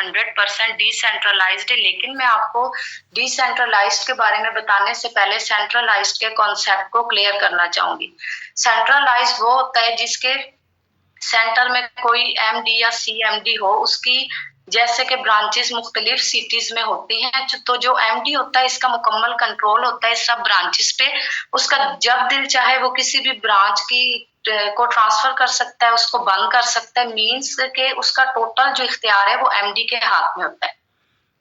100% decentralised है, लेकिन मैं आपको डिसेंट्रलाइज्ड के बारे में बताने से पहले सेंट्रलाइज्ड के कॉन्सेप्ट को क्लियर करना चाहूंगी। सेंट्रलाइज्ड वो होता है जिसके सेंटर में कोई एमडी या सीएमडी हो, उसकी जैसे कि ब्रांचेस मुख्तलिफ सिटीज में होती हैं, तो जो एमडी होता है इसका मुकम्मल कंट्रोल होता है सब ब्रांचेस पे। उसका जब दिल चाहे वो किसी भी ब्रांच की को ट्रांसफर कर सकता है, उसको बंद कर सकता है, मींस के उसका टोटल जो इख्तियार है वो एमडी के हाथ में होता है।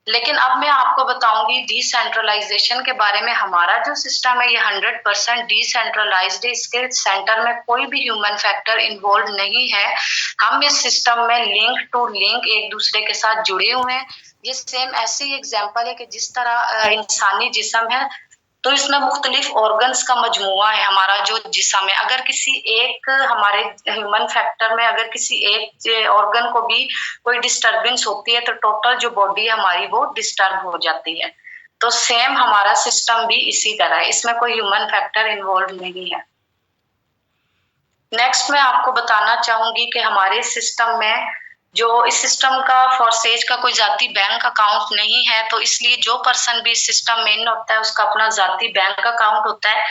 लेकिन अब मैं आपको बताऊंगी डिसेंट्रलाइजेशन के बारे में। हमारा जो सिस्टम है ये 100% डिसेंट्रलाइज्ड है, इसके सेंटर में कोई भी ह्यूमन फैक्टर इन्वॉल्व नहीं है। हम इस सिस्टम में लिंक टू लिंक एक दूसरे के साथ जुड़े हुए हैं। ये सेम ऐसे ही एग्जाम्पल है कि जिस तरह इंसानी जिस्म है तो इसमें मुख्तलिफ ऑर्गन्स का मजमुआ है हमारा जो जिस्म है। अगर किसी एक हमारे ह्यूमन फैक्टर में अगर किसी एक ऑर्गन को भी कोई डिस्टरबेंस होती है तो टोटल जो बॉडी है हमारी वो डिस्टर्ब हो जाती है। तो सेम हमारा सिस्टम भी इसी तरह है, इसमें कोई ह्यूमन फैक्टर इन्वॉल्व नहीं है। नेक्स्ट मैं आपको बताना चाहूंगी कि हमारे सिस्टम में जो इस सिस्टम का फॉरसेज का कोई जाती बैंक अकाउंट नहीं है, तो इसलिए जो पर्सन भी इस सिस्टम में इन होता है उसका अपना जाती बैंक अकाउंट होता है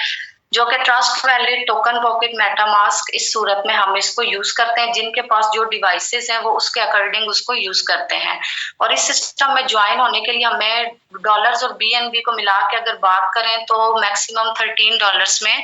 जो कि trust valid token pocket MetaMask, इस सूरत में हम इसको यूज करते हैं। जिनके पास जो डिवाइसेस हैं वो उसके अकॉर्डिंग उसको यूज करते हैं। और इस सिस्टम में ज्वाइन होने के लिए हमें डॉलर्स और बीएनबी को मिला के अगर बात करें तो मैक्सिमम $13 में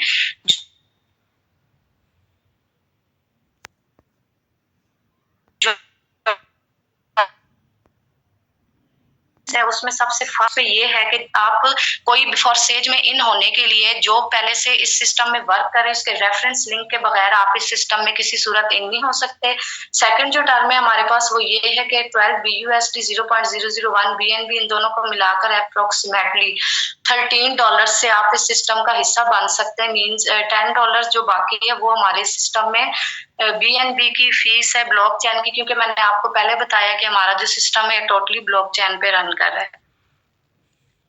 है उसमें सबसे फर्स्ट ये है कि आप कोई भी फॉरसेज में इन होने के लिए जो पहले से इस सिस्टम में वर्क करे उसके रेफरेंस लिंक के बगैर आप इस सिस्टम में किसी सूरत इन नहीं हो सकते। सेकंड जो टर्म है हमारे पास वो ये है कि 12 BUSD 0.001 BNB इन दोनों को मिलाकर अप्रोक्सीमेटली $13 से आप इस सिस्टम का हिस्सा बन सकते हैं। मींस $10 जो बाकी है वो हमारे सिस्टम में बीएनबी की फीस है ब्लॉकचेन की, क्योंकि मैंने आपको पहले बताया कि हमारा जो सिस्टम है टोटली ब्लॉकचेन पे रन कर रहा है।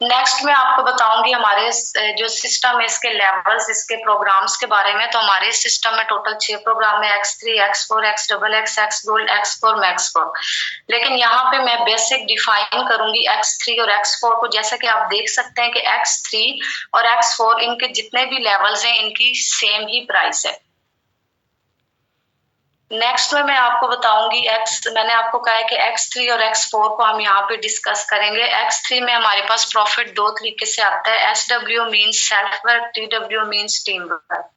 नेक्स्ट मैं आपको बताऊंगी हमारे जो सिस्टम है इसके लेवल्स, इसके प्रोग्राम्स के बारे में। तो हमारे सिस्टम में टोटल 6 प्रोग्राम है, X3, X4, XXX, X-Gold, X4, Max4। लेकिन यहाँ पे मैं बेसिक डिफाइन करूंगी X3 और X4 को। जैसे कि आप देख सकते हैं कि X3 और X4 इनके जितने भी लेवल्स हैं इनकी सेम ही प्राइस है। नेक्स्ट में मैं आपको बताऊंगी मैंने आपको कहा है कि X3 और X4 को हम यहाँ पे डिस्कस करेंगे। X3 में हमारे पास प्रॉफिट 2 तरीके से आता है। SW means self work, TW means team work.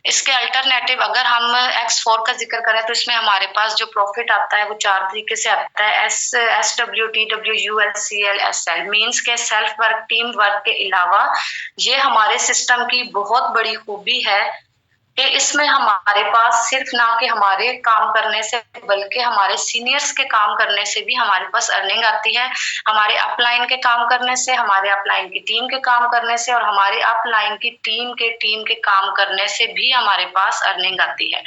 इसके अल्टरनेटिव अगर हम X4 का जिक्र करें तो इसमें हमारे पास जो प्रॉफिट आता है वो 4 तरीके से आता है। SW, TW, UL, CL, SL means के सेल्फ वर्क, टीम वर्क के अलावा ये हमारे सिस्टम की बहुत बड़ी खूबी है कि इसमें हमारे पास सिर्फ ना कि हमारे काम करने से बल्कि हमारे सीनियर्स के काम करने से भी हमारे पास अर्निंग आती है। हमारे अपलाइन के काम करने से, हमारे अपलाइन की टीम के काम करने से और हमारे अपलाइन की टीम के काम करने से भी हमारे पास अर्निंग आती है।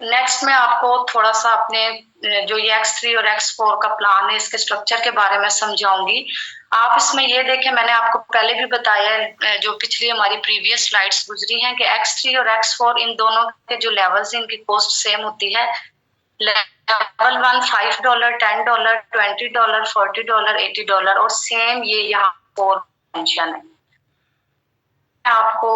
नेक्स्ट मैं आपको थोड़ा सा अपने जो ये X3 और X4 का प्लान है इसके स्ट्रक्चर के बारे में समझाऊंगी। आप इसमें ये देखें, मैंने आपको पहले भी बताया है, जो पिछली हमारी प्रीवियस स्लाइड्स गुजरी हैं, कि X3 और X4 इन दोनों के जो लेवल्स हैं इनकी कॉस्ट सेम होती है। लेवल 1 $5, $10, $20, $40, $80 और सेम ये यहाँ 4 मेंशन है। आपको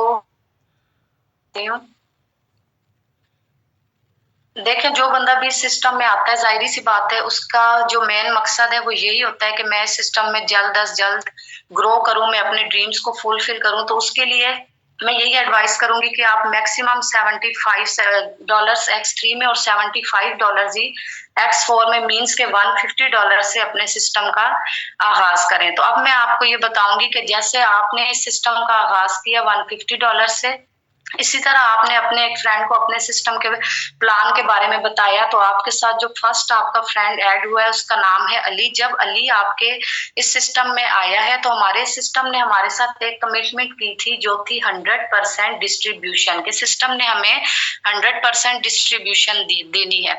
देखें जो बंदा भी सिस्टम में आता है जाहिर सी बात है उसका जो मेन मकसद है वो यही होता है कि मैं सिस्टम में जल्द अज जल्द ग्रो करूं, मैं अपने ड्रीम्स को फुलफिल करूं। तो उसके लिए मैं यही एडवाइस करूंगी कि आप मैक्सिमम $75 X3 में और $75 ही X4 में मींस के $150 से अपने सिस्टम का आगाज करें। तो अब मैं आपको ये बताऊंगी कि जैसे आपने इस सिस्टम का आगाज किया $150 से, इसी तरह आपने अपने एक फ्रेंड को अपने सिस्टम के प्लान के बारे में बताया। तो आपके साथ जो फर्स्ट आपका फ्रेंड ऐड हुआ है उसका नाम है अली। जब अली आपके इस सिस्टम में आया है तो हमारे सिस्टम ने हमारे साथ एक कमिटमेंट की थी जो थी 100% डिस्ट्रीब्यूशन के। सिस्टम ने हमें 100% डिस्ट्रीब्यूशन देनी है।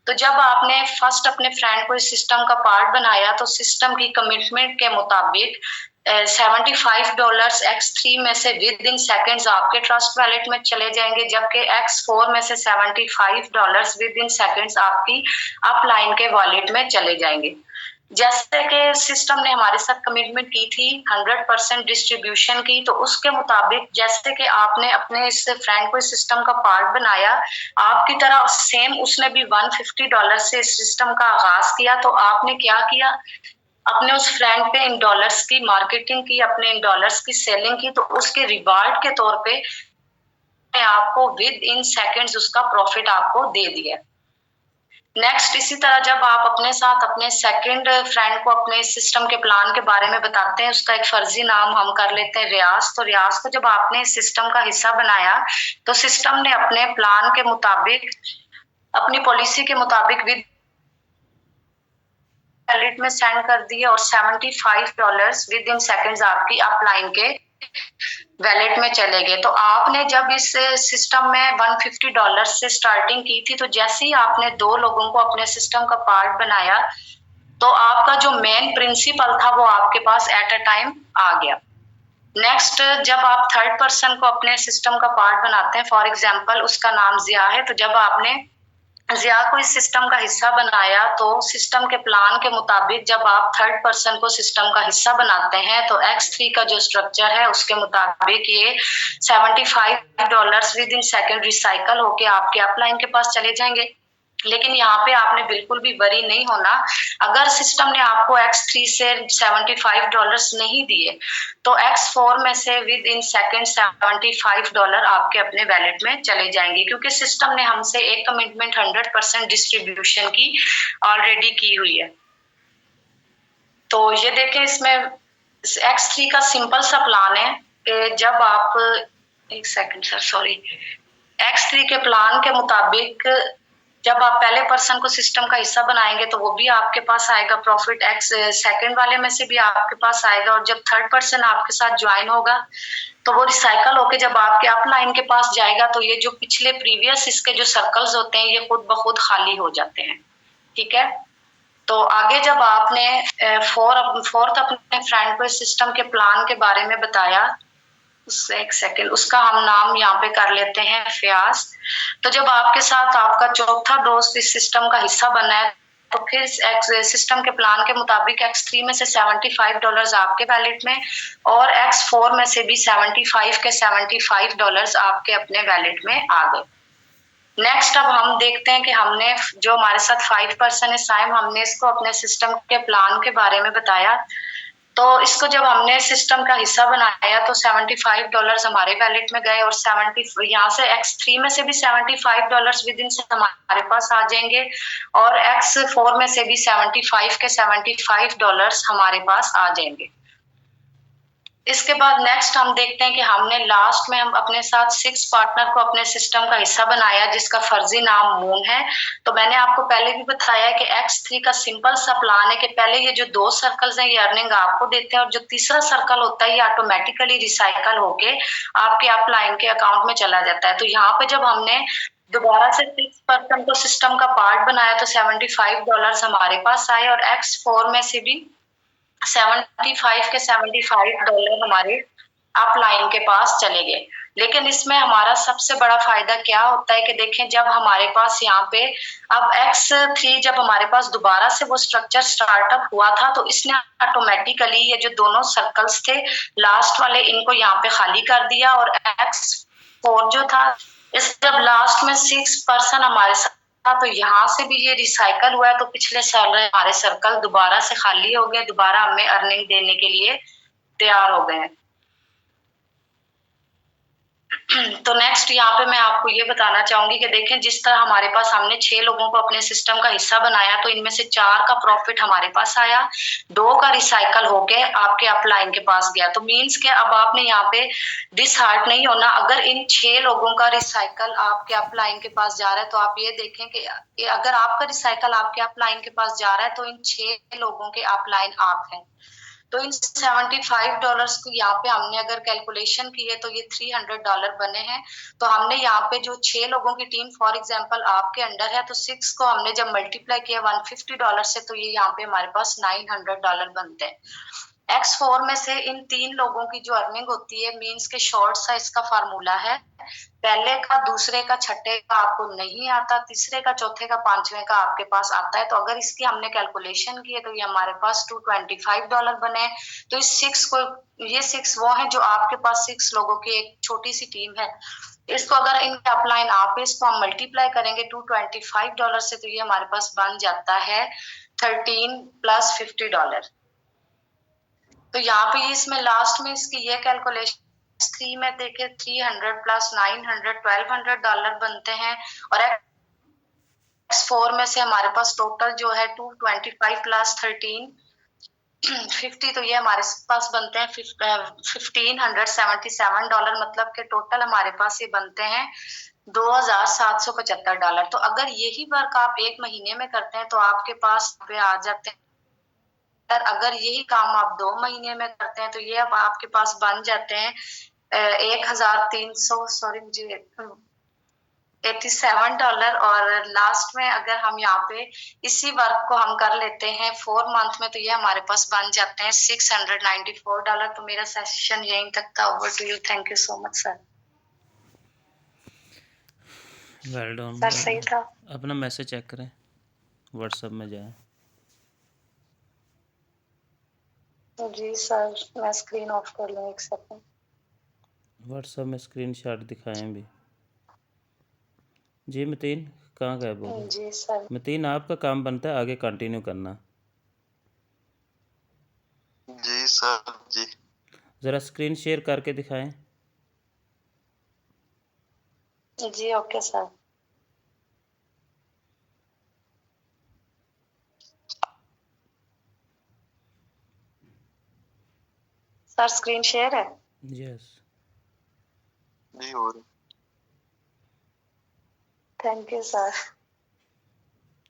तो जब आपने फर्स्ट अपने फ्रेंड को इस सिस्टम का पार्ट बनाया तो सिस्टम की कमिटमेंट के मुताबिक $75 X3 में से विद इन सेकेंड्स आपके ट्रस्ट वैलेट में चले जाएंगे, जबकि X4 में से $75 विद इन सेकेंड्स आपकी अपलाइन के वॉलेट में चले जाएंगे। जैसे कि सिस्टम ने हमारे साथ कमिटमेंट की थी 100% डिस्ट्रीब्यूशन की, तो उसके मुताबिक जैसे कि आपने अपने इस फ्रेंड को इस सिस्टम का पार्ट बनाया, आपकी तरह सेम उसने भी $150 से इस सिस्टम का आगाज किया। तो आपने क्या किया, अपने उस फ्रेंड पे इन डॉलर्स की मार्केटिंग की, अपने इन डॉलर्स की सेलिंग की, तो उसके रिवार्ड के तौर पे आपको विद इन सेकेंड्स उसका प्रॉफिट आपको दे दिया। नेक्स्ट, इसी तरह जब आप अपने साथ अपने सेकंड फ्रेंड को अपने सिस्टम के प्लान के बारे में बताते हैं, उसका एक फर्जी नाम हम कर लेते हैं रियाज। तो रियाज को जब आपने सिस्टम का हिस्सा बनाया, तो सिस्टम ने अपने प्लान के मुताबिक, अपनी पॉलिसी के मुताबिक विद वैलेट में सेंड कर दिए और $75 विद इन सेकेंड्स आपकी अपलाइन के वैलेट में चले गए। तो आपने जब इस सिस्टम में $150 से स्टार्टिंग की थी, तो जैसे ही आपने 2 लोगों को अपने सिस्टम का पार्ट बनाया, तो आपका जो मेन प्रिंसिपल था वो आपके पास एट अ टाइम आ गया। नेक्स्ट, जब आप थर्ड पर्सन को अपने सिस्टम का पार्ट बनाते हैं, फॉर एग्जाम्पल उसका नाम जिया है, तो जब आपने जिया को इस सिस्टम का हिस्सा बनाया, तो सिस्टम के प्लान के मुताबिक जब आप थर्ड पर्सन को सिस्टम का हिस्सा बनाते हैं, तो X3 का जो स्ट्रक्चर है उसके मुताबिक ये $75 विद इन सेकेंड रिसाइकल होके आपके अपलाइन के पास चले जाएंगे। लेकिन यहाँ पे आपने बिल्कुल भी वरी नहीं होना, अगर सिस्टम ने आपको X3 से $75 नहीं दिए, तो X4 में से विद इन सेकेंड $75 आपके अपने वैलेट में चले जाएंगे, क्योंकि सिस्टम ने हमसे एक कमिटमेंट 100% डिस्ट्रीब्यूशन की ऑलरेडी की हुई है। तो ये देखें, इसमें X3 का सिंपल सा प्लान है कि जब आप, एक सेकेंड सर, सॉरी, X3 के प्लान के मुताबिक जब आप पहले पर्सन को सिस्टम का हिस्सा बनाएंगे, तो वो भी आपके पास आएगा प्रॉफिट, सेकंड वाले में से भी आपके पास आएगा, और जब थर्ड पर्सन आपके साथ ज्वाइन होगा, तो वो रिसाइकल होके जब आपके अपलाइन के पास जाएगा, तो ये जो पिछले प्रीवियस इसके जो सर्कल्स होते हैं, ये खुद ब खुद खाली हो जाते हैं। ठीक है, तो आगे जब आपने फोर्थ अपने फ्रेंड को सिस्टम के प्लान के बारे में बताया, एक सेकेंड, उसका हम नाम यहाँ पे कर लेते हैं फयाज। तो जब आपके साथ आपका चौथा दोस्त इस सिस्टम का हिस्सा बना है, तो फिर सिस्टम के प्लान के मुताबिक X3 में से $75 आपके वैलेट में, और X4 में से भी 75 के $75 आपके अपने वैलेट में आ गए। नेक्स्ट, अब हम देखते हैं कि हमने जो हमारे साथ 5 पर्सन है साइम, हमने इसको अपने सिस्टम के प्लान के बारे में बताया। तो इसको जब हमने सिस्टम का हिस्सा बनाया, तो $75 हमारे वैलेट में गए, और 70 यहाँ से X3 में से भी $75 विद इन से हमारे पास आ जाएंगे, और X4 में से भी 75 के $75 हमारे पास आ जाएंगे। इसके बाद नेक्स्ट हम देखते हैं कि हमने लास्ट में हम अपने साथ 6 पार्टनर को अपने सिस्टम का हिस्सा बनाया, जिसका फर्जी नाम मून है। तो मैंने आपको पहले भी बताया कि X3 का सिंपल सा प्लान है कि पहले ये जो 2 सर्कल्स हैं ये अर्निंग आपको देते हैं, और जो तीसरा सर्कल होता है ये ऑटोमेटिकली रिसाइकल होके आपके अपलाइन के अकाउंट में चला जाता है। तो यहाँ पे जब हमने दोबारा से 6 पर्सन को सिस्टम का पार्ट बनाया, तो $75 हमारे पास आए, और X4 में से भी 75 के $75 हमारे अपलाइन के पास चले गए। लेकिन इसमें हमारा सबसे बड़ा फायदा क्या होता है कि देखें, जब हमारे पास यहाँ पे अब X3 जब हमारे पास दोबारा से वो स्ट्रक्चर स्टार्टअप हुआ था, तो इसने ऑटोमेटिकली ये जो दोनों सर्कल्स थे लास्ट वाले, इनको यहाँ पे खाली कर दिया, और X4 जो था, इस जब लास्ट में 6 पर्सन हमारे साथ, तो यहाँ से भी ये रिसाइकल हुआ है, तो पिछले साल हमारे सर्कल दोबारा से खाली हो गए, दोबारा हमें अर्निंग देने के लिए तैयार हो गए हैं। तो नेक्स्ट यहाँ पे मैं आपको ये बताना चाहूंगी कि देखें, जिस तरह हमारे पास हमने 6 लोगों को अपने सिस्टम का हिस्सा बनाया, तो इनमें से 4 का प्रॉफिट हमारे पास आया, 2 का रिसाइकल होके आपके अपलाइन के पास गया। तो मींस के अब आपने यहाँ पे डिसहार्ट नहीं होना। अगर इन 6 लोगों का रिसाइकल आपके अपलाइन के पास जा रहा है, तो आप ये देखें कि अगर आपका रिसाइकल आपके अपलाइन के पास जा रहा है, तो इन 6 लोगों के अपलाइन आप हैं। तो इन $75 को यहाँ पे हमने अगर कैलकुलेशन की है, तो ये $300 बने हैं। तो हमने यहाँ पे जो 6 लोगों की टीम फॉर एग्जांपल आपके अंडर है, तो 6 को हमने जब मल्टीप्लाई किया $150 से, तो ये यहाँ पे हमारे पास $900 बनते हैं। X4 में से इन 3 लोगों की जो अर्निंग होती है, मीन्स के शॉर्ट सा इसका फार्मूला है। पहले का, दूसरे का, छठे का आपको नहीं आता, तीसरे का, चौथे का, पांचवें का आपके पास आता है। तो अगर इसकी हमने कैलकुलेशन की है तो ये हमारे पास $225 बने। तो इस 6 को, ये 6 वो है जो आपके पास 6 लोगों की एक छोटी सी टीम है। इसको अगर इन अपलाइन आप इसको हम मल्टीप्लाई करेंगे $225 से, तो ये हमारे पास बन जाता है 13 + $50। तो यहाँ पे इसमें लास्ट में इसकी ये कैलकुलेशन 3 में देखे 300 + 900 $1200 बनते हैं। और X4 में से हमारे पास टोटल जो है 225 + 13 50, तो ये हमारे पास बनते हैं $1577। मतलब के टोटल हमारे पास ये बनते हैं $2775। तो अगर यही वर्क आप 1 महीने में करते हैं तो आपके पास पे आ जाते हैं। अगर यही काम आप 2 महीने में करते हैं तो ये अब आपके पास बन जाते हैं 1300, सॉरी मुझे $87। और लास्ट में अगर हम यहाँ पे इसी वर्क को हम कर लेते हैं 4 मंथ में, तो ये हमारे पास बन जाते हैं $694। तो मेरा सेशन यहीं तक था। Over to you. Thank you so much sir. Well done sir सही था। अपना मैसेज चेक करें, व्हाट्सएप में जाए। जी सर, मैं स्क्रीन ऑफ कर लूँ 1 सेकंड। व्हाट्सएप में स्क्रीनशॉट दिखाएं भी। जी मतीन, कहाँ गए बोलो? जी सर। मतीन, आपका काम बनता है आगे कंटिन्यू करना। जी सर जी। ज़रा स्क्रीन शेयर करके दिखाएं। जी okay sir. Sir screen share है? यस। जी हो रही। Thank you sir.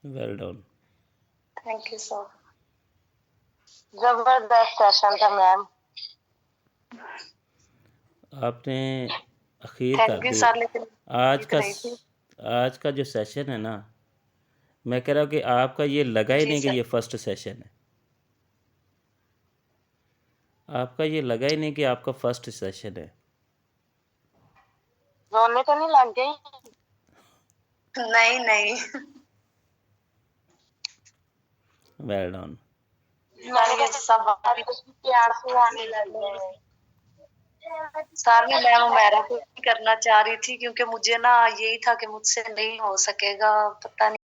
Well done. Thank you sir. जबरदस्त सेशन था मैम। आपने अखीर कर थैंक यू दी। सर। लेकिन आज का जो सेशन है ना, मैं कह रहा हूँ कि आपका ये लगा ही जी नहीं कि सर। ये फर्स्ट सेशन है। आपका ये लगा ही नहीं कि आपका फर्स्ट सेशन है। रोने तो नहीं लग गई? नहीं नहीं। Well done. ये सब प्यार से आने लगे हैं। सर मैं उमेरा को करना चाह रही थी क्योंकि मुझे ना यही था कि मुझसे नहीं हो सकेगा, पता नहीं।